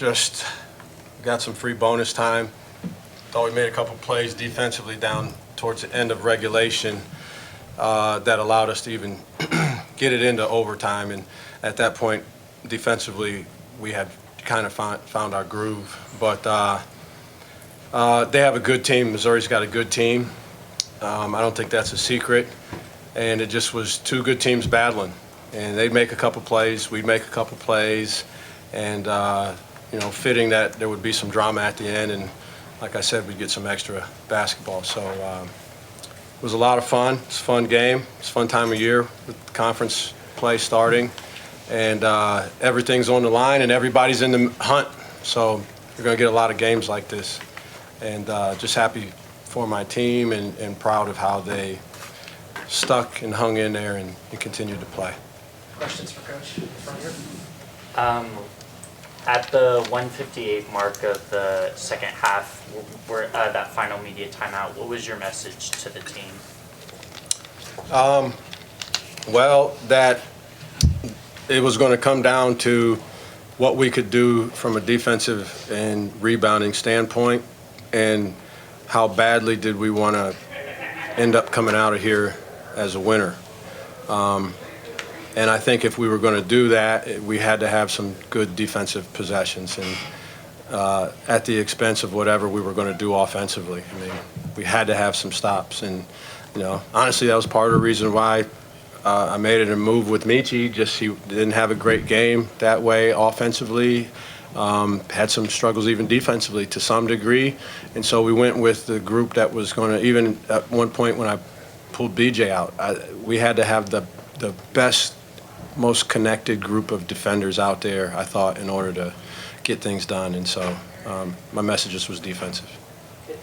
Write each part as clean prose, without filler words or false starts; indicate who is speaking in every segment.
Speaker 1: just got some free bonus time. Thought we made a couple plays defensively down towards the end of regulation that allowed us to even get it into overtime. And at that point, defensively, we had kind of found our groove. But they have a good team. Missouri's got a good team. I don't think that's a secret. And it just was two good teams battling. And they'd make a couple plays, we'd make a couple plays, and fitting that there would be some drama at the end. And like I said, we'd get some extra basketball. So it was a lot of fun. It's a fun game. It's a fun time of year with the conference play starting. And everything's on the line and everybody's in the hunt. So you're going to get a lot of games like this. And just happy for my team and proud of how they stuck and hung in there and continued to play.
Speaker 2: Questions for Coach in front here?
Speaker 3: At the 1:58 mark of the second half, that final media timeout, what was your message to the team?
Speaker 1: Well, that it was going to come down to what we could do from a defensive and rebounding standpoint, and how badly did we want to end up coming out of here as a winner. And I think if we were going to do that, we had to have some good defensive possessions, and at the expense of whatever we were going to do offensively. I mean, we had to have some stops, and honestly, that was part of the reason why I made it a move with Michi. Just he didn't have a great game that way offensively. Had some struggles even defensively to some degree, and so we went with the group that was going to. Even at one point when I pulled BJ out, we had to have the best, most connected group of defenders out there, I thought, in order to get things done. And so my message just was defensive.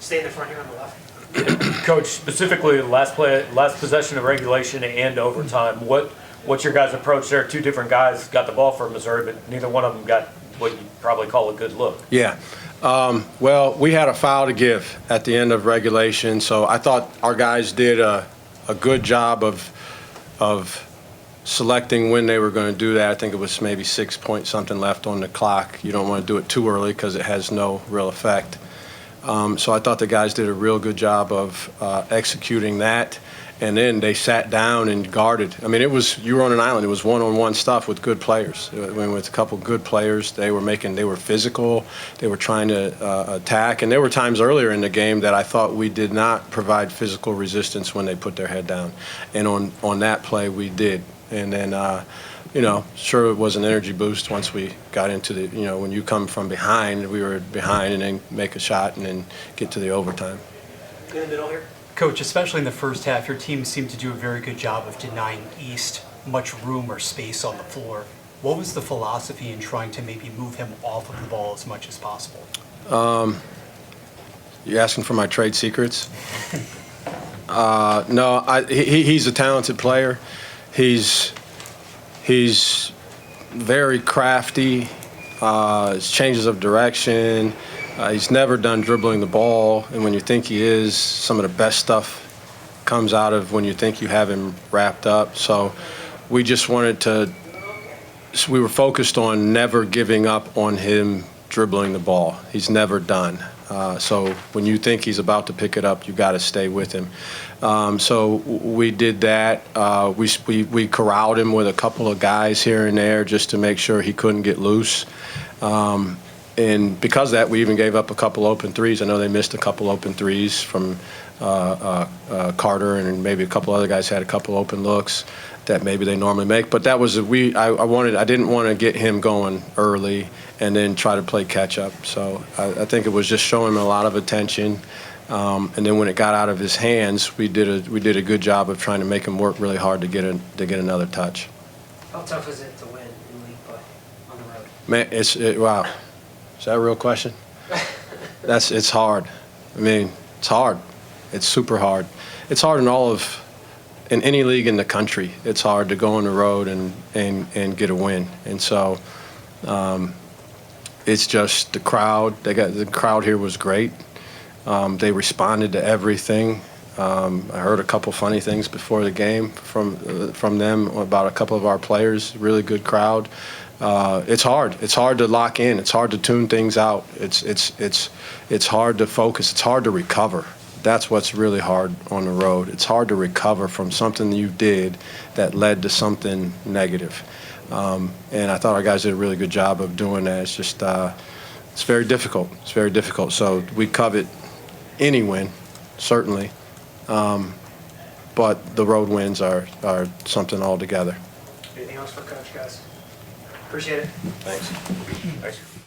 Speaker 2: Stay in the front here on the left.
Speaker 4: Coach, specifically last possession of regulation and overtime, what's your guys' approach there? Two different guys got the ball for Missouri, but neither one of them got what you probably call a good look.
Speaker 1: Yeah. Well, we had a foul to give at the end of regulation, so I thought our guys did a good job of selecting when they were going to do that. I think it was maybe 6 point something left on the clock. You don't want to do it too early because it has no real effect. So I thought the guys did a real good job of executing that. And then they sat down and guarded. I mean, you were on an island. It was one-on-one stuff with good players. I mean, with a couple good players, they were physical. They were trying to attack. And there were times earlier in the game that I thought we did not provide physical resistance when they put their head down. And on that play, we did. And then, sure, it was an energy boost once we got into the, when you come from behind, we were behind, and then make a shot and then get to the overtime.
Speaker 2: In the middle here.
Speaker 5: Coach, especially in the first half, your team seemed to do a very good job of denying East much room or space on the floor. What was the philosophy in trying to maybe move him off of the ball as much as possible?
Speaker 1: You asking for my trade secrets? No, he's a talented player. He's very crafty. His changes of direction. He's never done dribbling the ball, and when you think he is, some of the best stuff comes out of when you think you have him wrapped up. So we just we were focused on never giving up on him dribbling the ball. He's never done. So when you think he's about to pick it up, you got to stay with him. So we did that. We corralled him with a couple of guys here and there just to make sure he couldn't get loose. And because of that, we even gave up a couple open threes. I know they missed a couple open threes from Carter, and maybe a couple other guys had a couple open looks that maybe they normally make. But that was I didn't want to get him going early and then try to play catch up. So I think it was just showing him a lot of attention. And then when it got out of his hands, we did a good job of trying to make him work really hard to get another touch.
Speaker 2: How tough is it to win in league play on the road?
Speaker 1: Man, wow. Is that a real question? It's hard. I mean, it's hard. It's super hard. It's hard in any league in the country. It's hard to go on the road and get a win. And so it's just the crowd. The crowd here was great. They responded to everything. I heard a couple funny things before the game from them about a couple of our players. Really good crowd. It's hard. It's hard to lock in. It's hard to tune things out. It's hard to focus. It's hard to recover. That's what's really hard on the road. It's hard to recover from something you did that led to something negative. And I thought our guys did a really good job of doing that. It's just it's very difficult. It's very difficult. So we covet any win, certainly. But the road wins are something altogether.
Speaker 2: Anything else for Coach, guys? Appreciate it.
Speaker 1: Thanks.
Speaker 4: Thanks.